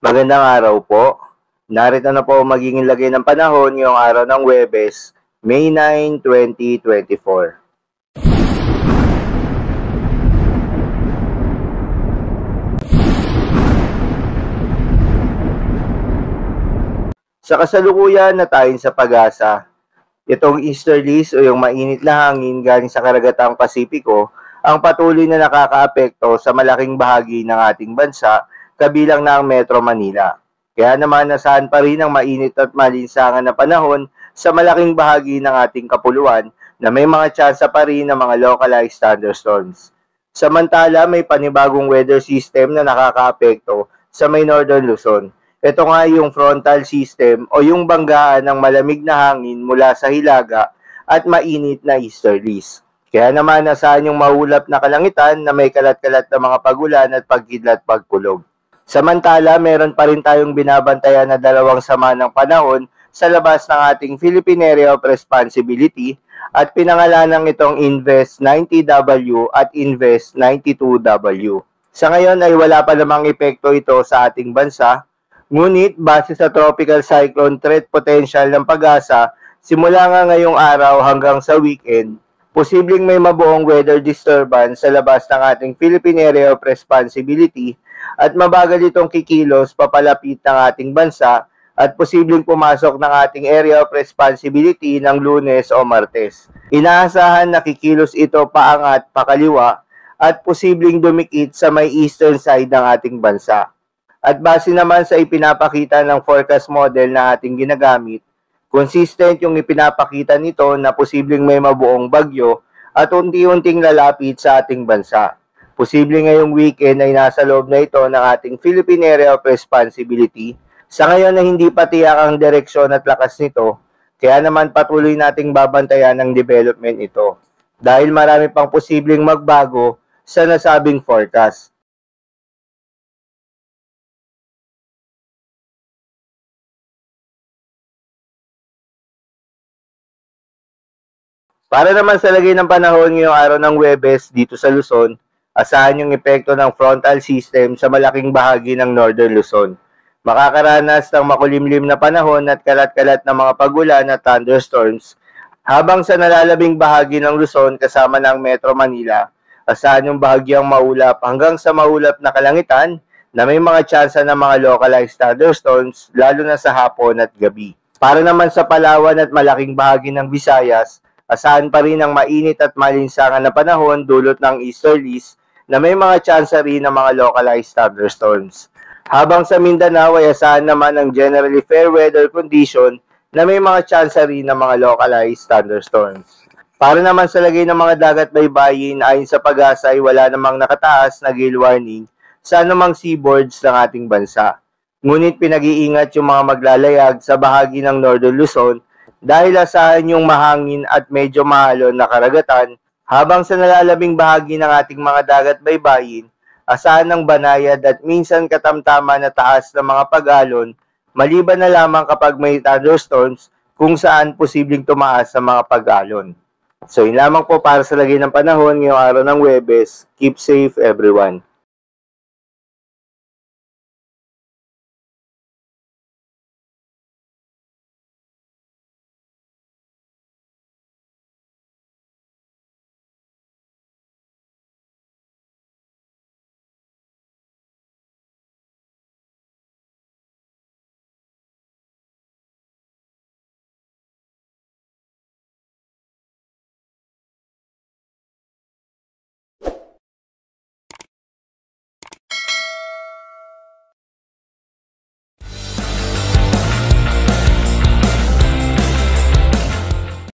Magandang araw po. Narito na po ang magiging lagay ng panahon ngayong araw ng Huwebes, May 9, 2024. Sa kasalukuyan na tayo sa pag-asa, itong easterlies o yung mainit na hangin galing sa karagatang Pasipiko ang patuloy na nakakaapekto sa malaking bahagi ng ating bansa, kabilang na ang Metro Manila. Kaya naman nasaan pa rin ang mainit at malinsangan na panahon sa malaking bahagi ng ating kapuluan na may mga tsansa pa rin ng mga localized thunderstorms. Samantala, may panibagong weather system na nakakaapekto sa may Northern Luzon. Ito nga yung frontal system o yung banggaan ng malamig na hangin mula sa hilaga at mainit na easterlies. Kaya naman nasaan yung maulap na kalangitan na may kalat-kalat na mga pagulan at pagkidlat pagkulog. Samantala, meron pa rin tayong binabantayan na dalawang sama ng panahon sa labas ng ating Philippine Area of Responsibility at pinangalanang itong Invest 90W at Invest 92W. Sa ngayon ay wala pa namang epekto ito sa ating bansa, ngunit base sa tropical cyclone threat potential ng Pag-asa, simula nga ngayong araw hanggang sa weekend, posibleng may mabuong weather disturbance sa labas ng ating Philippine Area of Responsibility at mabagal itong kikilos papalapit ng ating bansa at posibleng pumasok ng ating Area of Responsibility ng Lunes o Martes. Inaasahan na kikilos ito paangat pakaliwa at posibleng dumikit sa may eastern side ng ating bansa. At base naman sa ipinapakita ng forecast model na ating ginagamit, consistent yung ipinapakita nito na posibleng may mabuong bagyo at unti-unting lalapit sa ating bansa. Posibleng ngayong weekend ay nasa loob na ito ng ating Philippine Area of Responsibility. Sa ngayon na hindi pa tiyak ang direksyon at lakas nito, kaya naman patuloy nating babantayan ang development ito dahil marami pang posibleng magbago sa nasabing forecast. Para naman sa lagay ng panahon ngayong araw ng Huwebes dito sa Luzon, asahan yung epekto ng frontal system sa malaking bahagi ng Northern Luzon. Makakaranas ng makulimlim na panahon at kalat-kalat na mga pagulan at thunderstorms, habang sa nalalabing bahagi ng Luzon kasama ng Metro Manila, asahan yung bahagyang maulap hanggang sa maulap na kalangitan na may mga tsansa ng mga localized thunderstorms lalo na sa hapon at gabi. Para naman sa Palawan at malaking bahagi ng Visayas, asahan pa rin ang mainit at malinsangan na panahon dulot ng easterlies na may mga tsansa rin ng mga localized thunderstorms. Habang sa Mindanao ay asahan naman ang generally fair weather condition na may mga tsansa rin ng mga localized thunderstorms. Para naman sa lagay ng mga dagat baybayin, ayon sa Pag-asa ay wala namang nakataas na gale warning sa anumang seaboards ng ating bansa. Ngunit pinag-iingat yung mga maglalayag sa bahagi ng Northern Luzon dahil asahan yung mahangin at medyo mahalon na karagatan, habang sa nalalabing bahagi ng ating mga dagat baybayin, asahan ng banayad at minsan katamtaman na taas ng mga pag-alon, maliban na lamang kapag may thunderstorms kung saan posibleng tumaas sa mga pag-alon. So yun lamang po para sa lagay ng panahon ngayong araw ng Huwebes. Keep safe everyone.